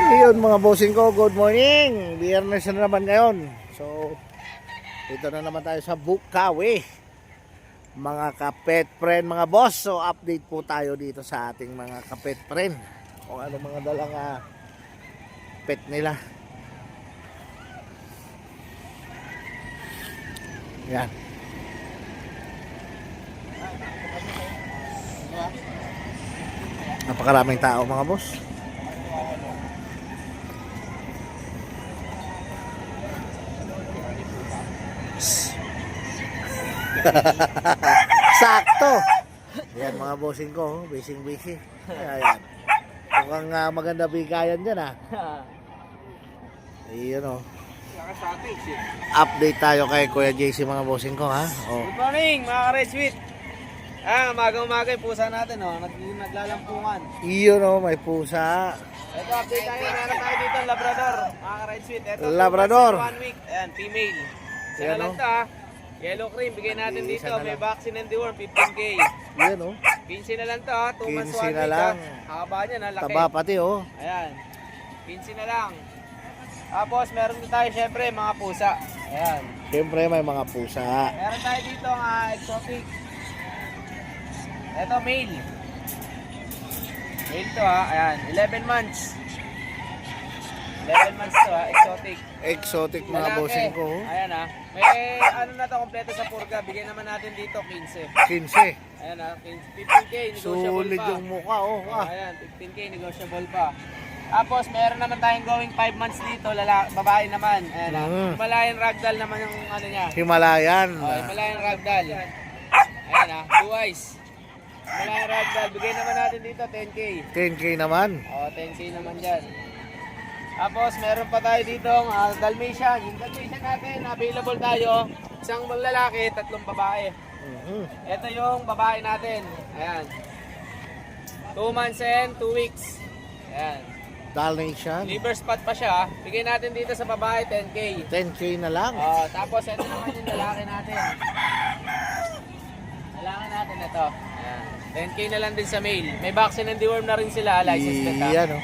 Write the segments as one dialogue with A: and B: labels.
A: Ayun mga bossing ko, good morning. Biyernes na naman ngayon. So, dito na naman tayo sa Bukawi. Mga kapet friend, mga boss. So, update po tayo dito sa ating mga kapet friend. Kung ano mga dalang pet nila. Yan. Napakaraming tao mga boss. Sakto. Yan mga bossing ko, busy. Ayan. Mukhang maganda bigayan dyan Ayun Update tayo kay Kuya JC mga bossing ko
B: Good morning mga ka-Red Sweet. Umaga yung pusa natin naglalampungan.
A: Iyon may pusa.
B: Ito update tayo, meron tayo dito Labrador mga ka-Red Sweet. Ito
A: Labrador.
B: 1 week. Ayan, female.
A: Yan
B: lang ito Yellow cream, bigay natin dito. May vaccine and deworm, 15K.
A: Yan
B: 15 na lang to 2 months 1
A: 15 na
B: week
A: lang.
B: Haba niya laki.
A: Taba pati
B: Ayan, 15 na lang. Tapos meron din tayo syempre mga pusa. Ayan.
A: Siyempre may mga pusa.
B: Meron tayo dito exotic. Ito male. Male to Ayan, 11 months. 11 months to exotic.
A: Exotic mga
B: Lalaki.
A: bossing ko.
B: Ayan May ano na to kompleto sa purga. Bigyan naman natin dito 15.
A: 15.
B: Ayan 15K negotiable
A: Sulit
B: pa.
A: yung mukha
B: Ayan, 15K negotiable pa. Tapos meron naman tayong going 5 months dito, babae naman. Ayan Himalayan Ragdoll naman yung ano niya.
A: Himalayan.
B: Himalayan Ragdoll. Ayan blue eyes. Himalayan Ragdoll, bigay naman natin dito 10K.
A: 10K naman.
B: 10K naman dyan. Tapos meron pa tayo dito Dalmatian. Yung Dalmatian natin, available tayo. Isang lalaki, 3 babae. Ito yung babae natin. Ayan. 2 months and 2 weeks. Ayan.
A: Dalmatian.
B: Liver spot pa siya. Bigay natin dito sa babae 10K.
A: 10K na lang.
B: Tapos ito naman yung lalaki natin. Lalaki natin ito. Ayan. 10K na lang din sa male. May vaccine and deworm na rin sila. License na
A: Yan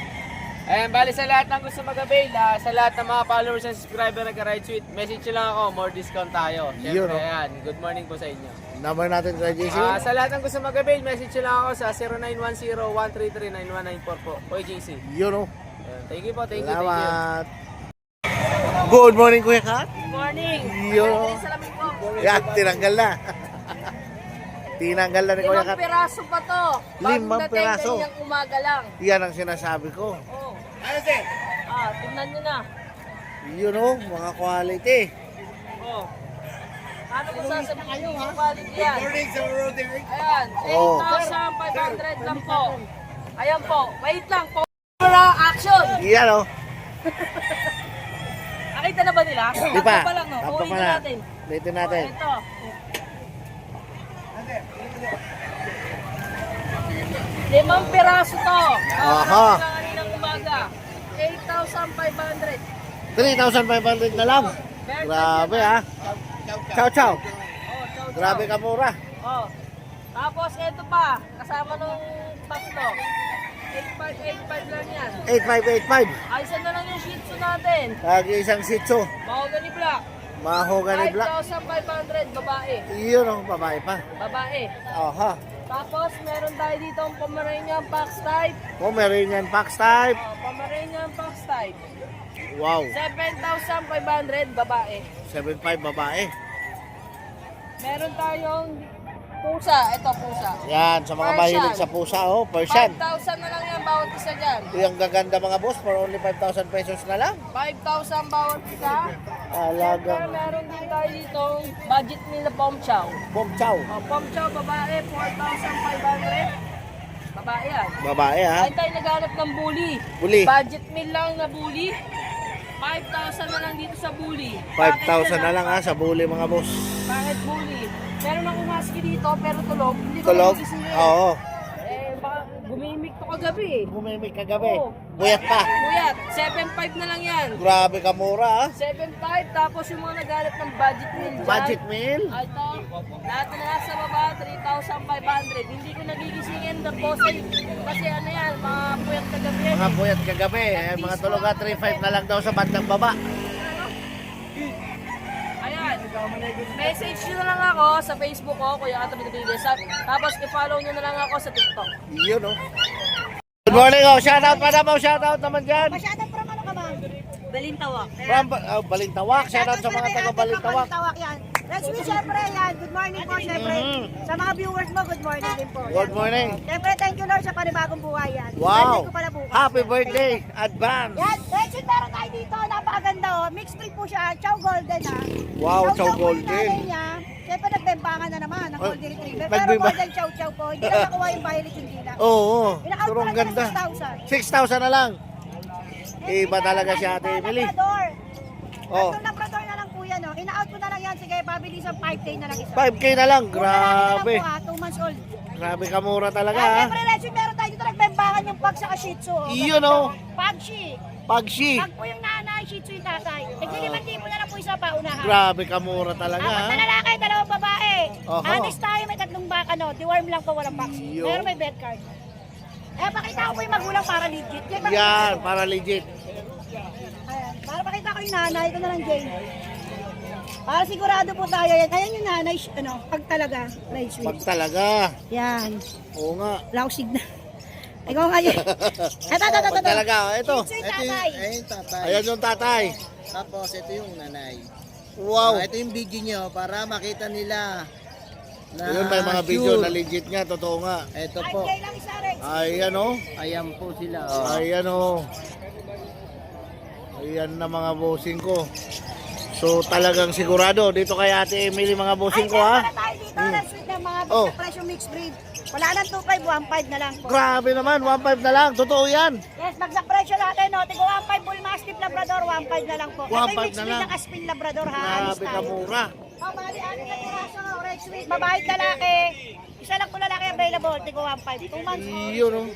B: Ayan, bali sa lahat ng gusto mag-avail, sa lahat ng mga followers and subscriber ng Ka-Ride Sweet, message nyo lang ako, more discount tayo. Siyempre, ayan, good morning po sa inyo.
A: Number natin sa JC?
B: Sa lahat ng gusto mag-avail, message nyo lang ako sa 0910-133-9194 po. Oy, JC.
A: Yun
B: Thank you po, thank you.
A: Salamat. Good morning Kuya Kat.
B: Good morning.
A: Yun
B: Salamin po.
A: Yan, tinanggal na. Tinanggal na ni Kuya
C: 5
A: Kat.
C: piraso pa to.
A: 5 piraso.
C: Ganyang umaga lang.
A: Yan ang sinasabi ko.
B: Ano sir?
C: Tingnan nyo na.
A: Yun mga quality.
C: Paano ko sasabihin yung quality yan? Ayan,
A: Oh.
C: 8,500 lang po. Ayan po, wait lang po. Para action!
A: Yan
C: Nakita na ba nila?
A: Di pa.
C: Tatlo pa lang, no?
A: Tatlo
C: Uwi
A: pa
C: na
A: na.
C: natin.
A: Dito natin.
C: Ito. Limang piraso to.
A: Aha.
C: Kaninang umaga. 8,500.
A: 3,500 na lang. Grabe Ciao.
C: Chow.
A: Grabe ka mura.
C: Tapos ito pa, kasama nung tatlo. 8,585 lang yan.
A: 8585.
C: Ayusan na lang yung shih tzu natin.
A: Lagi isang Shih Tzu.
C: Mahogany black.
A: Mahogany black.
C: 5,500 babae.
A: Yun babae pa.
C: Babae.
A: Aha.
C: Tapos meron tayo dito ang Pomeranian Fox type.
A: Pomeranian Fox type.
C: Pomeranian Fox type.
A: Wow.
C: 7,500 babae.
A: 7.5 babae.
C: Meron tayong pusa. Ito pusa.
A: Yan, sa mga
C: Persian.
A: mahilig sa pusa, Persian.
C: 5,000 na lang yan bawat isa dyan.
A: Yung gaganda mga boss, for only 5,000 pesos na lang.
C: 5,000 bawat isa.
A: Alagang
C: Meron din tayo dito budget nila Pom Chow.
A: Pom Chow.
C: Pom Chow babae, 4,500. Babae yan.
A: Babae
C: Ay tayo naghanap ng bully.
A: Bully.
C: Budget meal lang na bully. 5,000 na lang dito sa bully.
A: 5,000 na lang sa bully mga boss.
C: Bakit bully? Meron akong husky dito pero tulog. Hindi ko
A: Tulog?
C: naman gisingin.
A: Oo.
C: Baka Umimik to kagabi eh.
A: Bumimik kagabi.
C: Oo.
A: Buyat pa.
C: Buyat, 7.5 na lang yan.
A: Grabe ka mura, ah.
C: 7.5, tapos yung mga naghanap ng budget meal dyan.
A: Budget meal.
C: Ito, lahat na nasa baba, 3,500. Hindi ko nagigisingin ng bossay. Kasi ano yan, mga puyat kagabi yan.
A: Mga buyat kagabi. Ayan, mga tuluga 3.5 na lang daw sa bandang baba.
C: Ayan, message nyo na lang ako sa Facebook ko, Kuya Kato Rodriguez. Tapos i-follow nyo na lang ako sa TikTok.
A: Yun, oh. Good morning, oh. Shoutout pa naman, shoutout naman dyan.
D: Masyadong from ano ka ba? Balintawak.
A: From Balintawak, shoutout sa mga taga Balintawak.
D: Balintawak yan. Let's be syempre yan. Good morning po syempre. Sa mga viewers mo, good morning din po.
A: Good morning.
D: Syempre, thank you Lord sa panibagong buhay yan.
A: Wow.
D: Birthday ko pala bukas.
A: Happy birthday, advance.
D: Yan, let's meron tayo dito. Napakaganda oh. Mixed breed po siya. Chow Golden ha.
A: Wow, Chow
D: po yung
A: Golden.
D: nanay niya. Siyempre, nagbembangan na naman ng Golden Retriever. Pero
A: nagbemba-
D: Golden Chow Chow po. Hindi na nakuha yung violet yung dila.
A: Oo,
D: Ina-out
A: pero
D: ko
A: ang
D: lang
A: ganda.
D: ng
A: 6,000 na lang. Iba talaga si Ate Emily.
D: Labrador.
A: Oh.
D: Tatlong Labrador na lang po yan. Oh. Ina-out ko na lang yan. Sige, pabilisan 5K na lang isa.
A: 5K na lang, grabe.
D: 2 months old.
A: Grabe ka mura talaga,
D: Ah,
A: ha.
D: siyempre, Leslie, meron tayo dito nagbembangan yung pag sa Shih Tzu. Oh.
A: Iyon, oh.
D: Pag-shi.
A: Pagsi.
D: Pag po yung nanay, Shih Tzu yung tatay. Nagsiliman mo na lang po isa pa unahan.
A: Grabe ka mura talaga,
D: Apat
A: ha.
D: na lalaki, 2 babae.
A: Oho.
D: Honest tayo, may 3 baka, no? Deworm lang po, walang vaccine.
A: Iyo.
D: Pero may bed card. Eh, pakita ko po yung magulang para legit. Yan, pakita
A: Yan,
D: ko.
A: para legit.
D: Ayan, para pakita ko yung nanay. Ito na lang, Jane. Para sigurado po tayo yan. Ayan yung nanay, ano, pag talaga. Right,
A: Pag
D: sweet.
A: talaga.
D: Yan.
A: Oo nga.
D: Lausig na. Ikaw nga yun. Ito.
A: Pag talaga, ito.
D: Shih Tzu yung tatay.
E: Yung tatay.
A: Ayan yung tatay.
E: Tapos ito yung nanay.
A: Wow.
E: Ito yung video nyo para makita nila na
A: Yun, may mga video
E: sure.
A: na legit nga, totoo nga.
E: Ito po.
D: 5K lang isa, Rex.
A: Ayan, oh.
E: Ayan po sila.
A: Ayan, oh. Ayan na mga bossing ko. So talagang sigurado dito kay Ate Emily mga bossing ko, ha.
D: Para tayo dito, Rex, with the mga
A: Oh.
D: basta presyo mixed breed. Wala nang 2.5, 1.5 na lang po.
A: Grabe naman, 1.5 na lang. Totoo yan.
D: Yes, bagsak presyo natin, no? Tigo 1.5 Bull Mastiff Labrador, 1.5 na lang po. Ito
A: 1.5
D: yung mixed
A: na
D: breed
A: lang.
D: ng Aspin Labrador, ha? Alis
A: Grabe ka
D: tayo.
A: mura.
D: Oh, bali, anin na piraso, Rex, with babae at lalaki. Isa lang po lalaki available, tigo 1.5. 2 months old.
A: Yun, oh.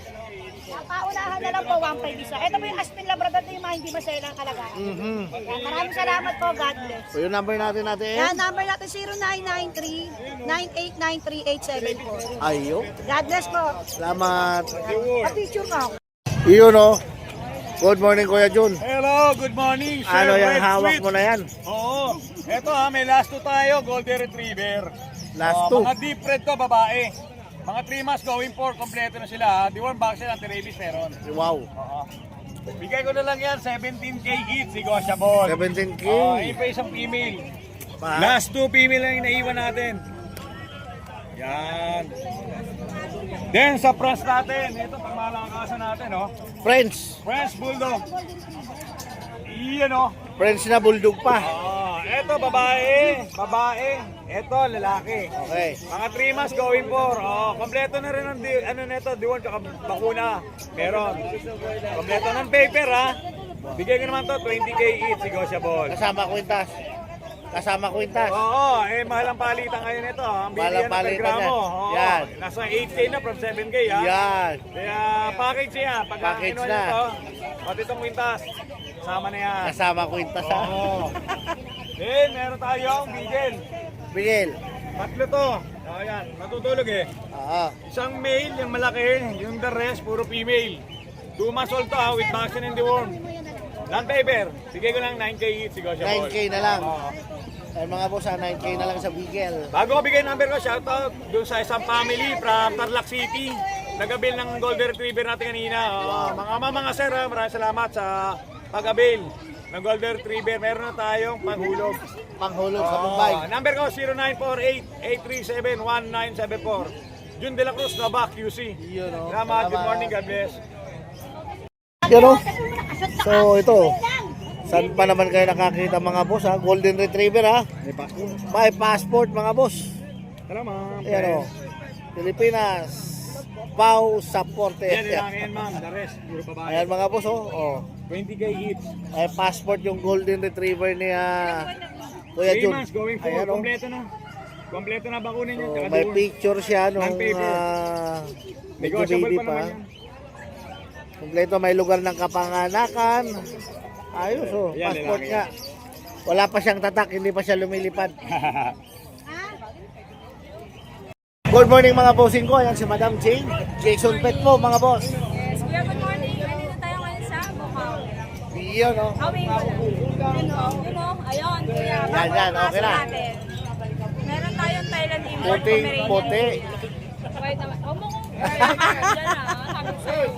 D: Ang paunahan na lang po, 1.5 isa. Ito po yung Aspin Labrador, ito yung mga hindi masaya ng kalagaan.
A: Mhm.
D: Yan, maraming salamat po, God bless.
A: So yung number natin natin.
D: Yan, number natin 0993-9893874.
A: Ayo.
D: God bless po.
A: Salamat.
D: Pa-picture ka ako.
A: Iyon, oh. Good morning, Kuya Jun.
F: Hello, good morning, Sir
A: Ano yung
F: Red
A: hawak
F: Sweet.
A: mo na yan?
F: Oo. Eto ha, may last two tayo, Golden Retriever.
A: Last two.
F: Mga deep red to, babae. Mga 3 months going for, kompleto na sila ha. Deworm vaccine, anti-rabies meron.
A: Wow.
F: Oo. Bigay ko na lang yan, 17K each, negotiable.
A: 17K.
F: Oo, yun pa isang female.
A: Pa.
F: Last two female lang yung naiwan natin. Yan. Then sa France natin, ito pang malakasan natin, oh.
A: French.
F: French Bulldog. Iyan, oh.
A: French na bulldog pa.
F: Eto babae, eto lalaki.
A: Okay.
F: Mga 3 months going for. Kompleto na rin ang ano nito, diwan tsaka bakuna. Meron. Kompleto ng paper ha. Bigay ko naman to 20K each negotiable.
A: Kasama kwintas. Kasama kwintas.
F: Oo, mahal ang palitan ngayon ito. Ang
A: Mahal ang
F: bilihan ng per
A: palitan
F: gramo.
A: yan.
F: Oo,
A: Yan.
F: nasa 8K na from 7K ha.
A: Yan.
F: Kaya package niya. Pag
A: Package
F: kinuha
A: na.
F: niyo to, pati itong kwintas. Sama na yan.
A: Kasama kwintas, ha.
F: Oo. Then, meron tayong bigel.
A: Bigel.
F: Tatlo to. Oh, yan. Natutulog eh.
A: Oo.
F: Isang male, yung malaki. Yung the rest, puro female. 2 months old to ha, with vaccine and deworm. Non-paper. Bigay ko lang 9K each. Negotiable.
A: 9K na lang.
F: Oo.
A: Ay mga boss, 9K na lang sa Bigel.
F: Bago ko bigay number ko, shoutout doon sa isang family from Tarlac City. Nag-avail ng Golden Retriever natin kanina. Mga sir, maraming salamat sa pag-avail ng Golden Retriever. Meron na tayong panghulog.
A: Panghulog sa Mumbai.
F: Number ko 0948-837-1974. Jun De La Cruz, Nabak, QC.
A: Yun, oh.
F: Salamat, good morning, God bless.
A: Yan, oh. So ito. Saan pa naman kayo nakakita mga boss, ha? Golden Retriever, ha? May passport mga boss.
F: Salamat.
A: Ayan, oh. Pilipinas. Pau Saporte.
F: Yan lang yan, ma'am. The rest, puro babae.
A: Ayan mga boss, oh.
F: 20K each.
A: Ay passport yung Golden Retriever ni Kuya
F: 3
A: Jun.
F: months going for.
A: Ayan, oh.
F: Kompleto na. Kompleto na bakunin niya.
A: So,
F: Tsaka
A: may
F: doon.
A: picture siya nung
F: Non-paper.
A: medyo
F: Negotiable
A: baby
F: pa
A: pa.
F: naman yan.
A: Kompleto, may lugar ng kapanganakan. Ayos oh,
F: Ayan,
A: passport
F: lalaki.
A: nga. Wala pa siyang tatak, hindi pa siya lumilipad. Good morning mga bossing ko. Ayan si Madam Jane. Jason Pet po mga boss.
C: Yes, kuya, good morning. Nandito tayo ngayon sa Bukaw.
A: Iyon oh.
C: Awing ko lang. Yun o, ayun, kuya.
A: Yan, yan, okay na.
C: Natin. Meron tayong Thailand import
A: Puting
C: Pomeranian.
A: puti.
C: Wait naman. Huwag mo kong dyan sabi ko sa'yo.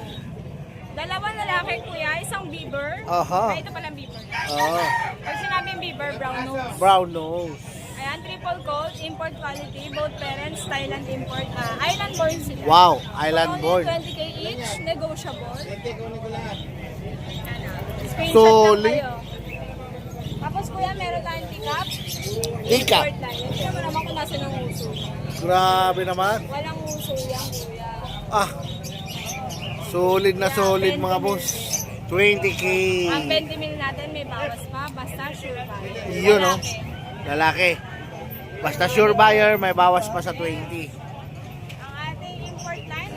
C: Dalawang lalaki, kuya. Isang beaver.
A: Aha.
C: Ay, ito palang beaver.
A: Oh,
C: Pag sinabing beaver, brown nose.
A: brown nose.
C: Ayan, triple coat, import quality. Both parents, Thailand import. Island born sila.
A: Wow, island
C: Only
A: born.
C: 20k each, negotiable. Screenshot
A: Solid.
C: lang kayo. Tapos kuya, meron tayong teacup.
A: Teacup.
C: Import lang. Yan naman naman kung nasa ng uso.
A: Grabe naman.
C: Walang uso yan, kuya.
A: Ah, solid na solid mga boss. 20k.
C: Ang 20 mil natin may bawas pa, basta sure pa.
A: Yun oh. Lalaki. Basta sure buyer, may bawas pa sa 20.
C: Ang ating import line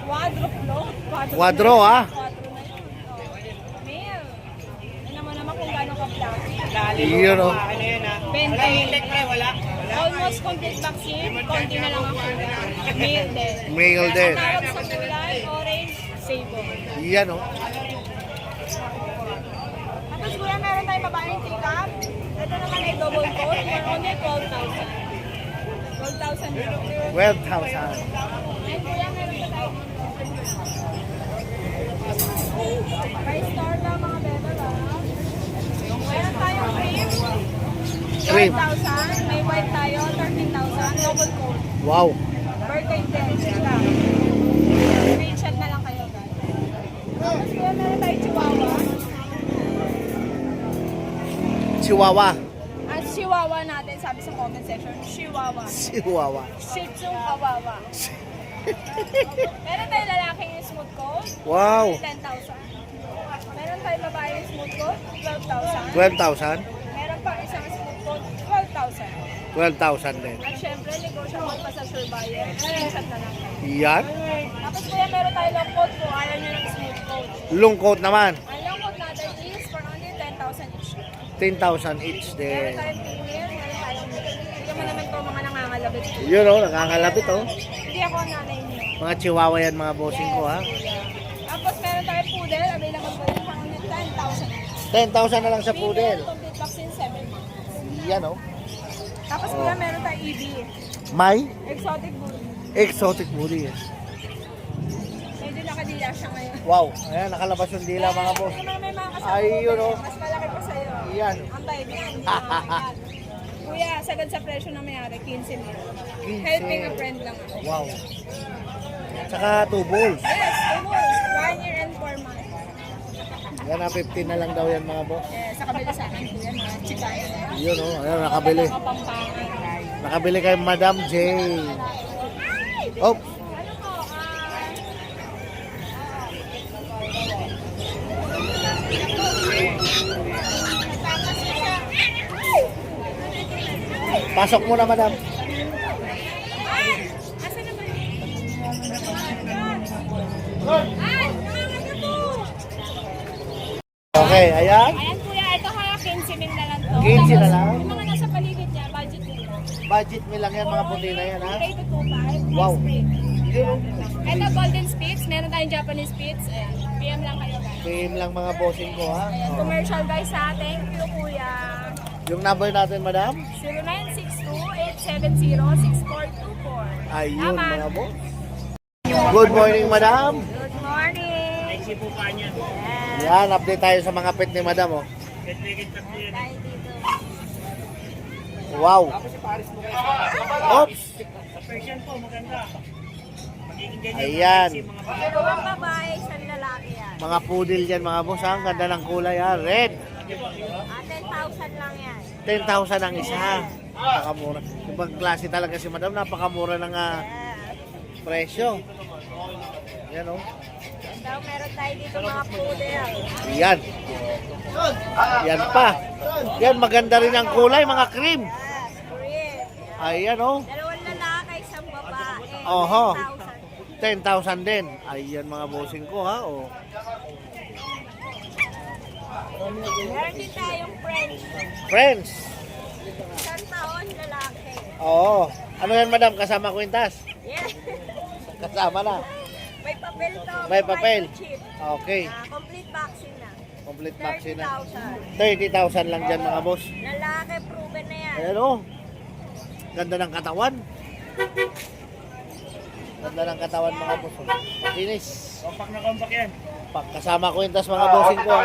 C: quadro float.
A: Quadro, ha?
C: Quadro na yun. Male. Tignan mo naman kung gano'ng ka-flashy.
A: Yun oh.
C: 20. Almost complete vaccine. Konti na lang ako. Male din.
A: Male din.
C: Ang tawag sa kulay, orange, sable.
A: Yan oh.
C: Tapos kuya, meron tayong babaeng teacup. Ito naman ay double coat for only 12,000. 12,000 euro.
A: 12,000.
C: Ayun kuya, meron pa tayo. May store lang mga bebe ba? Meron tayong cream.
A: Cream.
C: 12,000. May white tayo, 13,000. Double coat.
A: Wow.
C: Birthday din. Sila. Screenshot na lang kayo guys. Tapos kuya, meron tayong chihuahua.
A: Chihuahua.
C: Ang chihuahua natin, sabi sa comment section, chihuahua.
A: Chihuahua.
C: Shih Tzu kawawa. Meron tayong lalaking smooth coat,
A: Wow.
C: 10,000. Meron tayong babaeng smooth coat, 12,000.
A: 12,000.
C: Meron pang isang smooth coat, 12,000.
A: 12,000 din.
C: At syempre, negotiable pa sa sure buyer. Screenshot na lang.
A: Yan.
C: Tapos kuya, meron tayong long coat kung ayaw nyo ng smooth coat.
A: Long coat naman.
C: Ang long coat natin is for only 10,000 each.
A: 10,000 each
C: Meron
A: din.
C: tayong female, meron tayong male. Hindi mo naman ito mga nangangalabit.
A: Yun oh, nakakalapit oh.
C: Hindi ako ang nanay niyo.
A: Mga chihuahua yan mga bossing ko ha.
C: Tapos meron tayong poodle, available po yun for only 10,000 each.
A: 10,000 na lang sa
C: Female,
A: poodle.
C: complete vaccine, 7 months.
A: Yan oh.
C: Tapos kuya, meron tayong EB,
A: May
C: exotic bull.
A: exotic bully.
C: Medyo nakadila siya ngayon.
A: Wow. Ayan, nakalabas yung dila mga boss.
C: Ito naman may mga kasama
A: Ay,
C: ko,
A: yun, oh.
C: Mas malaki pa sa'yo.
A: Yan.
C: Ang bait niya, hindi nakakayan. Kuya, sagad sa presyo na mayari, 15 mil. Helping a friend lang ako.
A: Wow. Tsaka 2 bulls.
C: Yes, 2 bulls, 1 year and 4 months.
A: Yan na 15 na lang daw yan mga boss.
C: Yes, sa kabila sa akin, kuya, mga chikaya na yan.
A: Yun oh. Ayan, nakabili.
C: Kapampangan.
A: Nakabili kay Madam Jane. Oh.
C: Ano po,
A: Pasok mo na Madam.
C: asan na ba yun? Ay, nangangaga po!
A: Okay, ayan.
C: Ayan kuya, ito ha, 15 mil na lang to.
A: 15 na lang?
C: Yung mga nasa paligid niya, budget nila.
A: Budget me lang yan mga puti na yan ha.
C: 3 to 2.5.
A: Wow.
C: Ito golden spits, meron tayong Japanese spits. Ayan, PM lang kayo guys.
A: Same lang mga bossing ko ha.
C: Ayan,
A: Oh.
C: commercial guys ha. Thank you kuya.
A: Yung number natin Madam.
C: 0962-870-6424.
A: Ayun
C: Tama.
A: mga boss. Good morning Madam.
C: Good morning.
A: Yan, update tayo sa mga pet ni Madam oh.
C: Tayo dito.
A: Wow. Oops. Ayan.
C: Dalawang babae, isang lalaki yan.
A: Mga poodle yan mga boss ha. Ang ganda ng kulay ha. Red.
C: 10,000 lang yan.
A: 10,000 ang isa. Napakamura. Ibang klase talaga si Madam. Napakamura ng presyo. Yan oh.
C: Daw meron tayo dito mga poodle.
A: Yan. Yan pa. Yan, maganda rin ang kulay, mga cream.
C: Yes, Korean.
A: Ayan oh.
C: Dalawang lalaki, isang babae.
A: Oho.
C: 10,000.
A: 10,000 din. Ayan mga bossing ko ha. Oh.
C: Meron din tayong friends.
A: Friends.
C: Isang taon, lalaki.
A: Oo. Ano yan madam? Kasama kwintas?
C: Yeah.
A: Kasama na.
C: May papel to.
A: May papel.
C: microchip.
A: Okay.
C: Complete vaccine na.
A: Complete vaccine na.
C: 30,000.
A: 30,000 lang dyan mga boss.
C: Lalaki, proven na yan.
A: Ayan oh. Ganda ng katawan. Ganda ng katawan mga boss. Makinis.
F: Kompak na kompak yan.
A: Pagkasama kwintas mga bossing ko ha.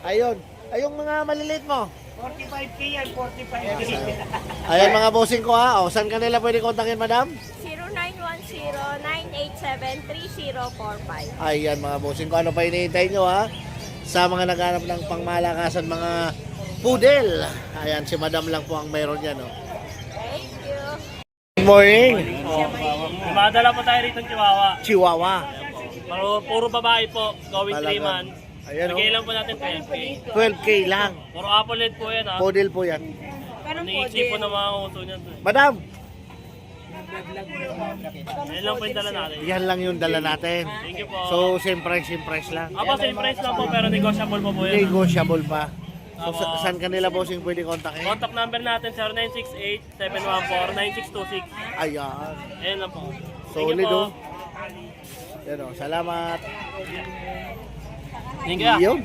A: Ayun. Ayong mga maliliit mo.
F: 45K yan, 45K.
A: Ayan mga bossing ko ha. O, saan kanila pwede kontakin madam?
C: 0910-987-3045.
A: Ayan mga bossing ko. Ano pa hinihintay nyo ha? Sa mga naghanap ng pangmalakasan mga poodle. Ayan, si madam lang po ang meron yan. Oh.
C: Thank you.
A: Good morning.
G: Madala po tayo rito ng Chihuahua.
A: Chihuahua.
G: Puro babae po, going 3
A: Talaga.
G: months.
A: Ayan
G: Bigay
A: oh.
G: lang po natin 12K.
A: 12K lang.
G: Puro apple head po yan ha.
A: Poodle po yan.
G: Niisip po na mga uso niyan.
A: Madam,
G: Yan lang po yung dala natin.
A: yan lang yung dala natin.
G: Thank you po.
A: So, same price lang.
G: Apo, same price lang po pero negotiable po po yan.
A: Negotiable pa. So, saan kanila bossing pwede kontakin?
G: Contact number natin 0968-714-9626.
A: Ayan.
G: Ayan lang po. Thank
A: Solid
G: you po.
A: oh. Yan oh. Salamat.
G: Thank you.
A: Yun.